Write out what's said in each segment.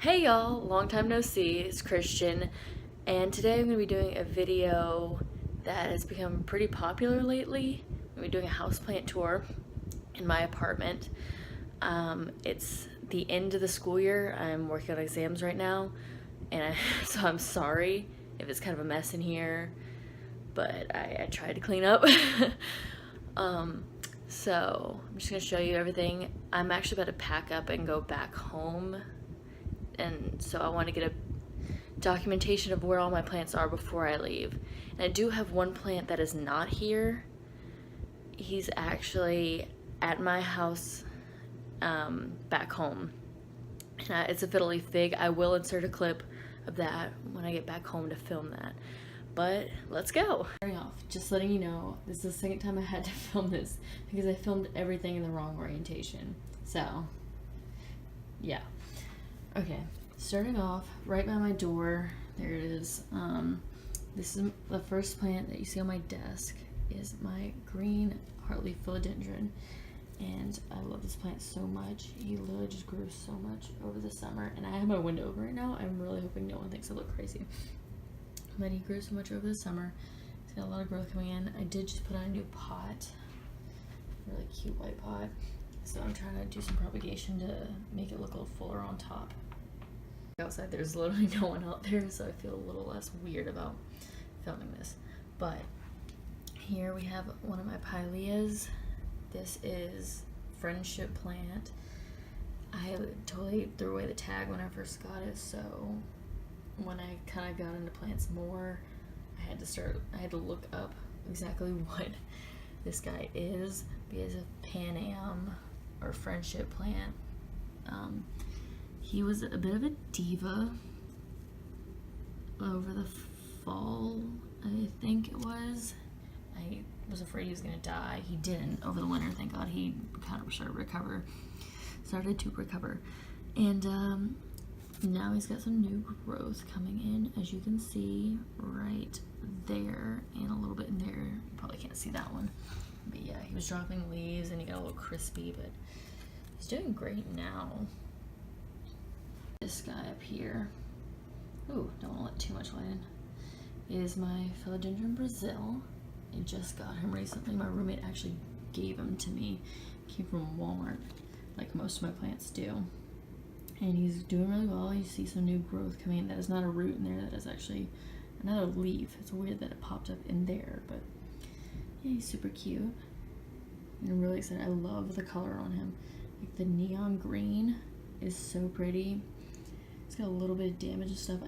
Hey y'all, long time no see, it's Christian, and today I'm going to be doing a video that has become pretty popular lately. I'm going to be doing a houseplant tour in my apartment. It's the end of the school year, I'm working on exams right now, and so I'm sorry if it's kind of a mess in here, but I tried to clean up. So I'm just going to show you everything. I'm actually about to pack up and go back home, and so I want to get a documentation of where all my plants are before I leave. And I do have one plant that is not here. He's actually at my house back home. And it's a fiddle leaf fig. I will insert a clip of that when I get back home to film that. But let's go. Starting off, just letting you know, this is the second time I had to film this because I filmed everything in the wrong orientation. So, yeah. Okay, starting off right by my door, there it is. This is the first plant that you see on my desk is my green heartleaf philodendron, and I love this plant so much. He literally just grew so much over the summer, and I have my window open right now. I'm really hoping no one thinks I look crazy, but he grew so much over the summer. He's got a lot of growth coming in. I did just put on a new pot, really cute white pot, so I'm trying to do some propagation to make it look a little fuller on top. Outside there's literally no one out there, so I feel a little less weird about filming this. But here we have one of my Pileas. This is friendship plant. I totally threw away the tag when I first got it, so when I kind of got into plants more, I had to look up exactly what this guy is. He is a Pan Am or friendship plant. He was a bit of a diva over the fall, I think it was. I was afraid he was gonna die. He didn't over the winter, thank God. He kind of started to recover. And now he's got some new growth coming in, as you can see right there, and a little bit in there. You probably can't see that one. But yeah, he was dropping leaves and he got a little crispy, but he's doing great now. This guy up here, ooh, don't want to let too much light in, is my Philodendron Brazil. I just got him recently. My roommate actually gave him to me. He came from Walmart, like most of my plants do. And he's doing really well. You see some new growth coming in. That is not a root in there. That is actually another leaf. It's weird that it popped up in there, but yeah, he's super cute. And I'm really excited. I love the color on him. Like the neon green is so pretty. It's got a little bit of damage and stuff,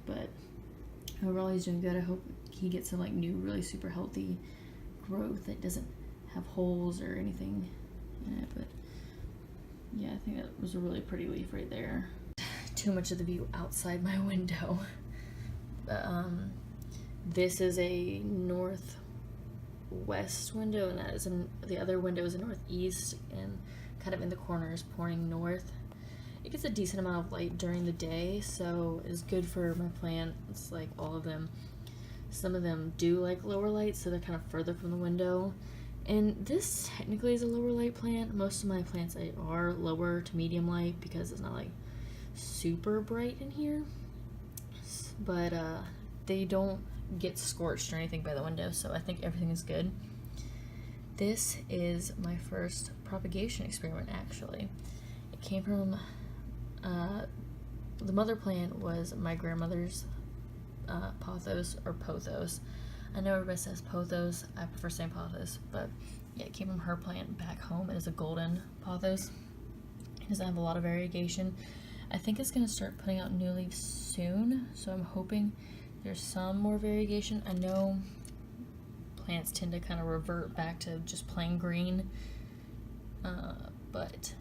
but overall he's doing good. I hope he gets some like new, really super healthy growth that doesn't have holes or anything in it. But yeah, I think that was a really pretty leaf right there. Too much of the view outside my window. This is a northwest window, and that is the other window is a northeast, and kind of in the corners pointing north. It gets a decent amount of light during the day, so it's good for my plants, like all of them. Some of them do like lower light, so they're kind of further from the window. And this technically is a lower light plant. Most of my plants are lower to medium light because it's not like super bright in here. But they don't get scorched or anything by the window, so I think everything is good. This is my first propagation experiment, actually. It came from the mother plant was my grandmother's pothos or pothos. I know everybody says pothos. I prefer saying pothos, but yeah, it came from her plant back home. It is a golden pothos. It doesn't have a lot of variegation. I think it's going to start putting out new leaves soon, so I'm hoping there's some more variegation. I know plants tend to kind of revert back to just plain green, but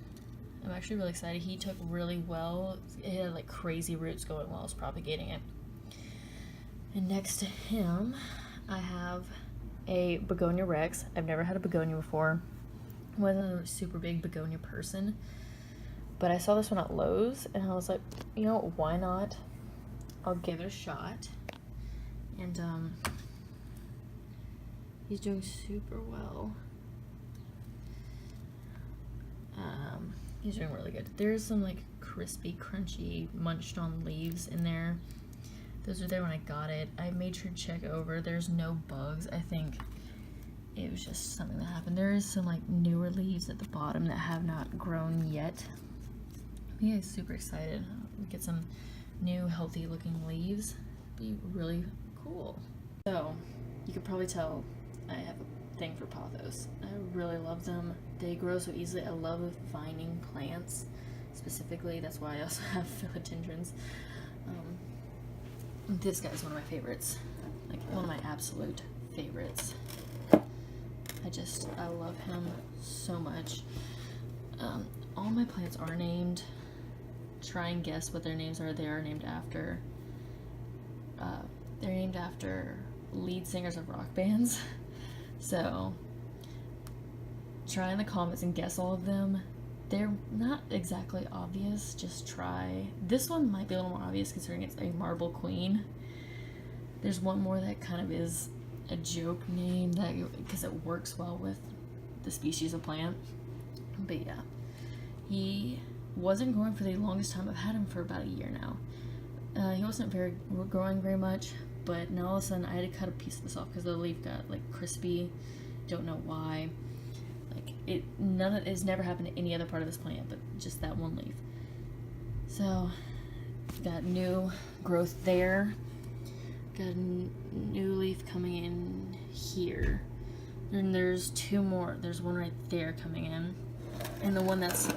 I'm actually really excited. He took really well. It had like crazy roots going while I was propagating it. And next to him, I have a begonia rex. I've never had a begonia before. I wasn't a super big begonia person, but I saw this one at Lowe's, and I was like, you know, why not? I'll give it a shot. And he's doing super well. He's doing really good. There's some like crispy, crunchy, munched on leaves in there. Those are there when I got it. I made sure to check over. There's no bugs. I think it was just something that happened. There is some like newer leaves at the bottom that have not grown yet. Yeah, super excited. We get some new healthy looking leaves. Be really cool. So you could probably tell I have a thing for pothos. I really love them. They grow so easily. I love vining plants specifically. That's why I also have philodendrons. This guy's one of my favorites, like one of my absolute favorites. I love him so much. All my plants are named. Try and guess what their names are. They are named after lead singers of rock bands. So try in the comments and guess all of them. They're not exactly obvious, just try. This one might be a little more obvious considering it's a marble queen. There's one more that kind of is a joke name that because it works well with the species of plant. But yeah, he wasn't growing for the longest time. I've had him for about a year now. He wasn't growing very much, but now all of a sudden I had to cut a piece of this off because the leaf got like crispy. Don't know why. Like it's never happened to any other part of this plant, but just that one leaf. So got new growth there. Got a new leaf coming in here. And there's two more. There's one right there coming in. And the one that's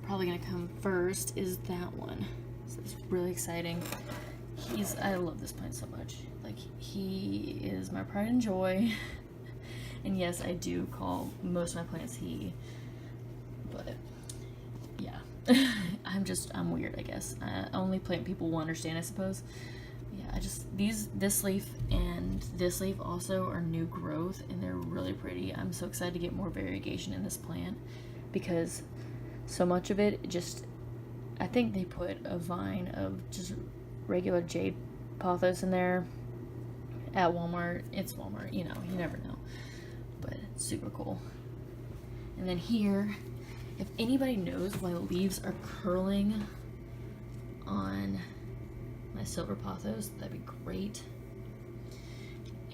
probably gonna come first is that one. So it's really exciting. I love this plant so much. Like, he is my pride and joy. And yes, I do call most of my plants he, but yeah. I'm weird, I guess. Only plant people will understand, I suppose. Yeah, this leaf and this leaf also are new growth, and they're really pretty. I'm so excited to get more variegation in this plant because so much of it I think they put a vine of just regular jade pothos in there at Walmart. It's Walmart, you never know. But it's super cool. And then here, if anybody knows why leaves are curling on my silver pothos, that'd be great.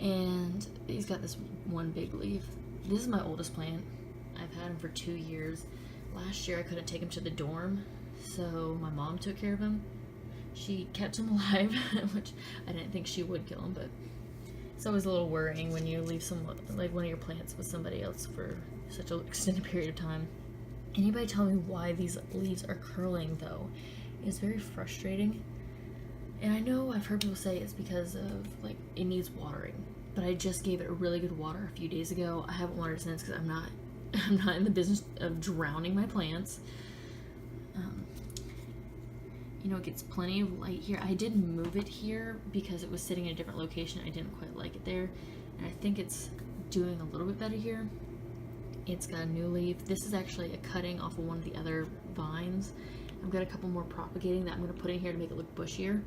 And he's got this one big leaf. This is my oldest plant. I've had him for 2 years. Last year I couldn't take him to the dorm, so my mom took care of him. She kept him alive, which I didn't think she would kill him, but it's always a little worrying when you leave one of your plants with somebody else for such an extended period of time. Anybody tell me why these leaves are curling though? It's very frustrating. And I know I've heard people say it's because of it needs watering, but I just gave it a really good water a few days ago. I haven't watered since because I'm not in the business of drowning my plants. It gets plenty of light here. I did move it here because it was sitting in a different location. I didn't quite like it there, and I think it's doing a little bit better here. It's got a new leaf. This is actually a cutting off of one of the other vines. I've got a couple more propagating that I'm going to put in here to make it look bushier.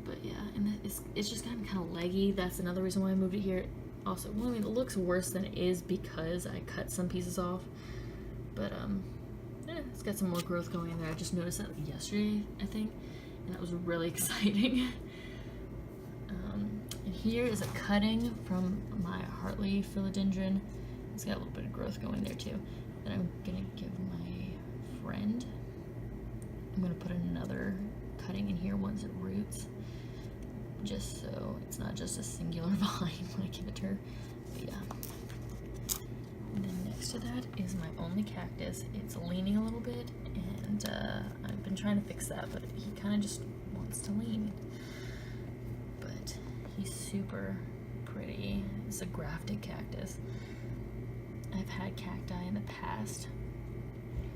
But yeah, and it's just gotten kind of leggy. That's another reason why I moved it here. Also, it looks worse than it is because I cut some pieces off. But it's got some more growth going in there. I just noticed that yesterday, I think, and that was really exciting. And here is a cutting from my Hartley philodendron. It's got a little bit of growth going there too. That I'm gonna give my friend. I'm gonna put another cutting in here once it roots, just so it's not just a singular vine when I give it to her. But yeah. And then next to that is my only cactus. It's leaning a little bit, and I've been trying to fix that, but he kind of just wants to lean. But he's super pretty. It's a grafted cactus. I've had cacti in the past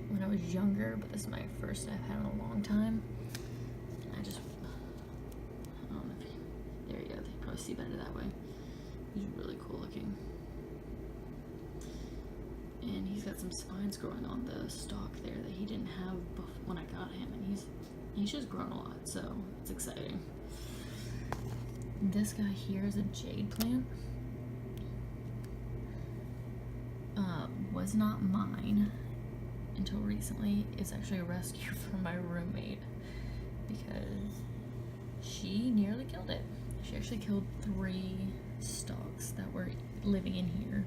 when I was younger, but this is my first I've had in a long time. And I don't know if there you go. You probably see better that way. He's really cool looking. And he's got some spines growing on the stalk there that he didn't have when I got him, and he's just grown a lot, so it's exciting. This guy here is a jade plant. Was not mine. until recently. It's actually a rescue from my roommate because she nearly killed it. She actually killed 3 stalks that were living in here,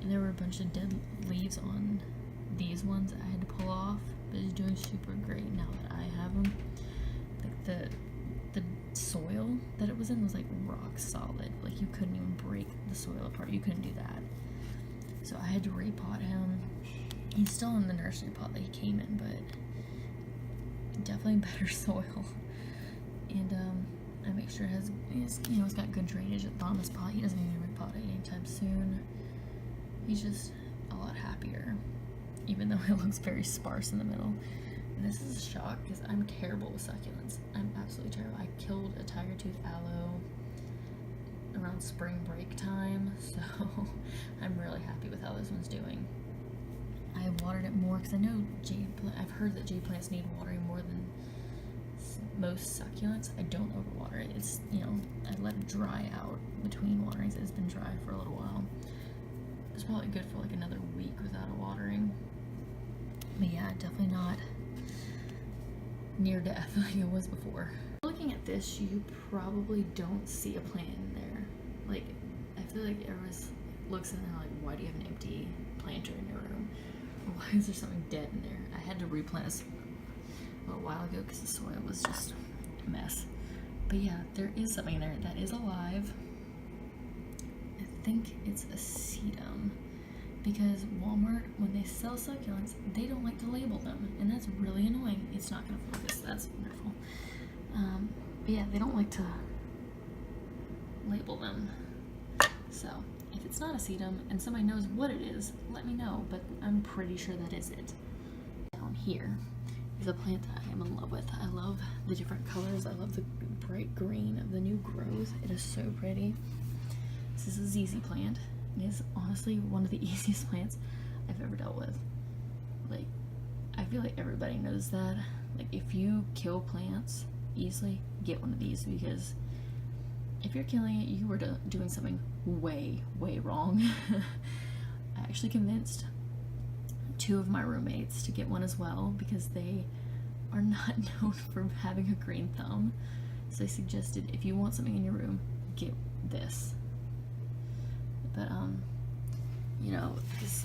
and there were a bunch of dead leaves on these ones I had to pull off, but it's doing super great now that I have them. Like the soil that it was in was like rock solid. Like you couldn't even break the soil apart. You couldn't do that. So I had to repot him. He's still in the nursery pot that he came in, but definitely better soil. And I make sure it's got good drainage at the bottom of his pot. He doesn't need to repot it anytime soon. He's just a lot happier, even though it looks very sparse in the middle. And this is a shock because I'm terrible with succulents. I'm absolutely terrible. I killed a tiger tooth aloe around spring break time, so I'm really happy with how this one's doing. I watered it more because I know I've heard that jade plants need watering more than most succulents. I don't overwater it. It's, I let it dry out between waterings. It's been dry for a little while. It's probably good for like another week without a watering. But yeah, definitely not near death like it was before. Looking at this, you probably don't see a plant in there. Like, I feel like everyone looks in there like, why do you have an empty planter in your room? Or why is there something dead in there? I had to replant this a little while ago because the soil was just a mess. But yeah, there is something in there that is alive. I think it's a sedum, because Walmart, when they sell succulents, they don't like to label them, and that's really annoying. It's not gonna focus. That's wonderful. But yeah, they don't like to label them. So if it's not a sedum and somebody knows what it is, let me know. But I'm pretty sure that is it. Down here is a plant that I am in love with. I love the different colors. I love the bright green of the new growth. It is so pretty. This is a ZZ plant. It is honestly one of the easiest plants I've ever dealt with. Like, I feel like everybody knows that. Like, if you kill plants easily, get one of these, because if you're killing it, you were doing something way, way wrong. I actually convinced 2 of my roommates to get one as well, because they are not known for having a green thumb. So they suggested, if you want something in your room, get this. But because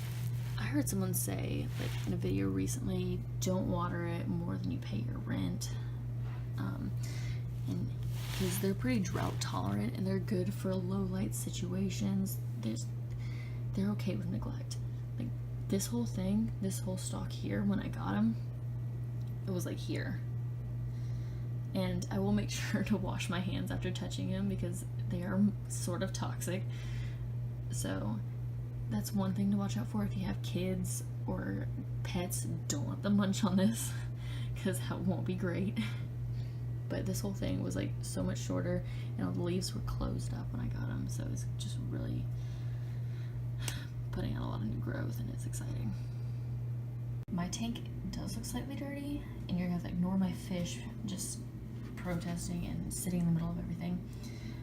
I heard someone say, like in a video recently, don't water it more than you pay your rent, and because they're pretty drought tolerant and they're good for low light situations. They're okay with neglect. Like this whole thing, this whole stalk here, when I got them, it was like here. And I will make sure to wash my hands after touching them because they are sort of toxic. So that's one thing to watch out for. If you have kids or pets, don't let them munch on this because that won't be great. But this whole thing was like so much shorter, and all the leaves were closed up when I got them, so it's just really putting out a lot of new growth, and it's exciting. My tank does look slightly dirty, and you're gonna have to ignore my fish just protesting and sitting in the middle of everything.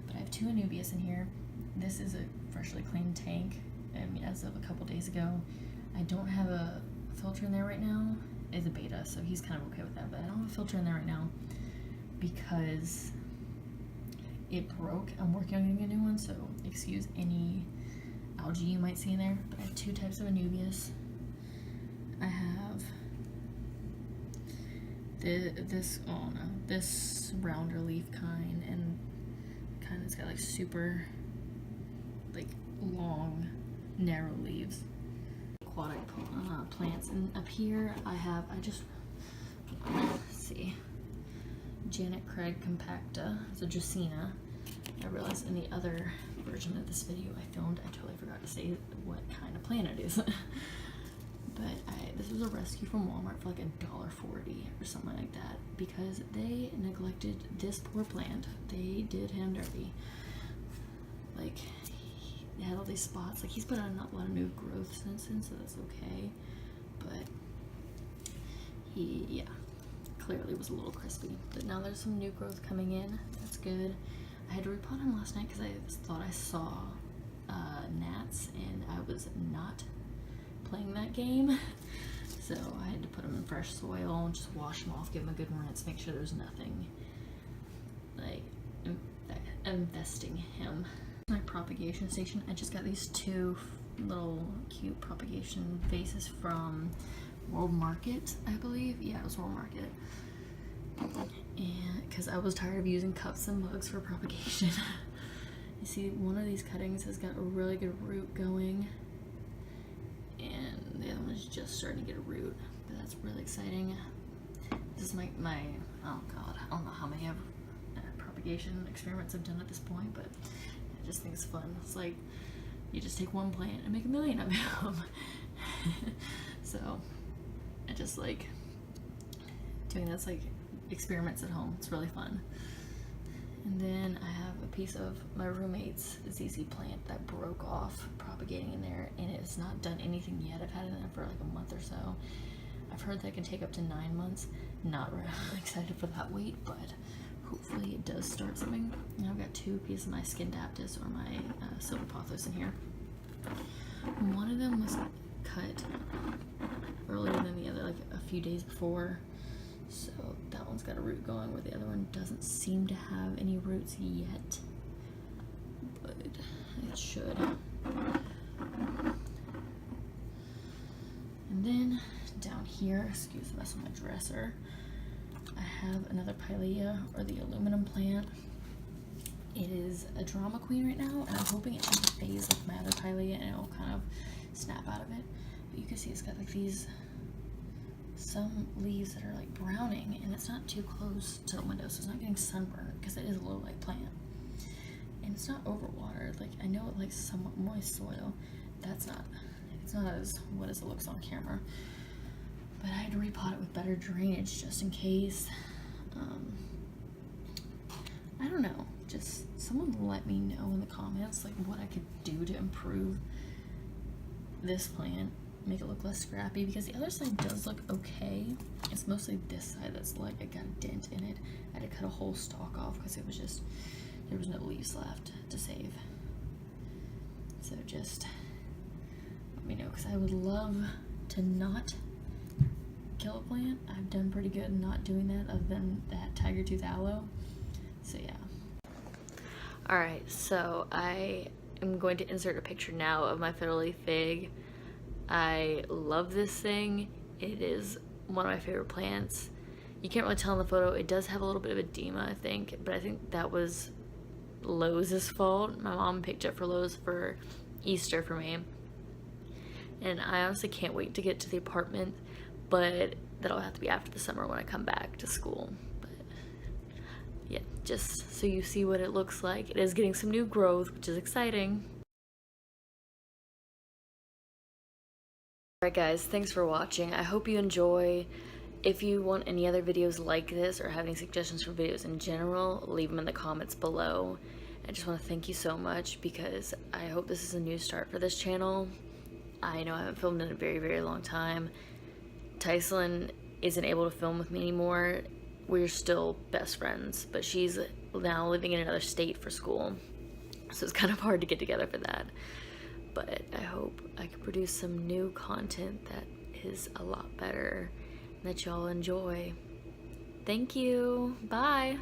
But I have 2 anubias in here. This is a freshly cleaned tank, as of a couple days ago. I don't have a filter in there right now. It's a beta, so he's kind of okay with that, but I don't have a filter in there right now because it broke. I'm working on getting a new one, so excuse any algae you might see in there. But I have 2 types of anubias. I have this rounder leaf kind, and kind that's got like super like long narrow leaves. Aquatic plants, and up here let's see, Janet Craig compacta. It's a Dracaena. I realized in the other version of this video I filmed, I totally forgot to say what kind of plant it is. But this was a rescue from Walmart for like $1.40 or something like that, because they neglected this poor plant. They did him dirty. Like, he had all these spots. Like, he's put on a lot of new growth since then, so that's okay. But he, clearly was a little crispy. But now there's some new growth coming in. That's good. I had to repot him last night because I thought I saw gnats, and I was not playing that game. So I had to put them in fresh soil and just wash them off, give them a good rinse, make sure there's nothing like infesting him. My propagation station, I just got these 2 little cute propagation vases from World Market, I believe. Yeah, it was World Market. And because I was tired of using cups and mugs for propagation. You see, one of these cuttings has got a really good root going, and the other one is just starting to get a root. But that's really exciting. This is my oh god, I don't know how many propagation experiments I've done at this point, but I just think it's fun. It's like you just take one plant and make a million of them. So I just like doing this like experiments at home. It's really fun. And then I have a piece of my roommate's ZZ plant that broke off propagating in there, and it's not done anything yet. I've had it in there for like a month or so. I've heard that can take up to 9 months. Not really excited for that wait, but hopefully it does start something. And I've got 2 pieces of my Scindapsus or my silver pothos in here. One of them was cut earlier than the other, like a few days before. So that one's got a root going where the other one doesn't seem to have any roots yet, but it should. And then down here, excuse the mess on my dresser, I have another Pilea, or the aluminum plant. It is a drama queen right now, and I'm hoping it doesn't phase like my other Pilea and it'll kind of snap out of it. But you can see it's got like these some leaves that are like browning, and it's not too close to the window, so it's not getting sunburned because it is a low light plant. And it's not overwatered. Like, I know it likes somewhat moist soil. It's not as wet as it looks on camera. But I had to repot it with better drainage just in case. I don't know. Just someone let me know in the comments like what I could do to improve this plant, make it look less scrappy, because the other side does look okay. It's mostly this side that's like I got a dent in it. I had to cut a whole stalk off because it was just, there was no leaves left to save. So just let me know, because I would love to not kill a plant. I've done pretty good not doing that, other than that tiger tooth aloe. So yeah. Alright, so I am going to insert a picture now of my fiddle leaf fig. I love this thing. It is one of my favorite plants. You can't really tell in the photo. It does have a little bit of edema, I think, but I think that was Lowe's fault. My mom picked it for Lowe's for Easter for me. And I honestly can't wait to get to the apartment, but that'll have to be after the summer when I come back to school. But yeah, just so you see what it looks like. It is getting some new growth, which is exciting. Alright guys, thanks for watching. I hope you enjoy. If you want any other videos like this or have any suggestions for videos in general, leave them in the comments below. I just want to thank you so much, because I hope this is a new start for this channel. I know I haven't filmed in a very, very long time. Tyson isn't able to film with me anymore. We're still best friends, but she's now living in another state for school, so it's kind of hard to get together for that. But I hope I can produce some new content that is a lot better and that y'all enjoy. Thank you. Bye.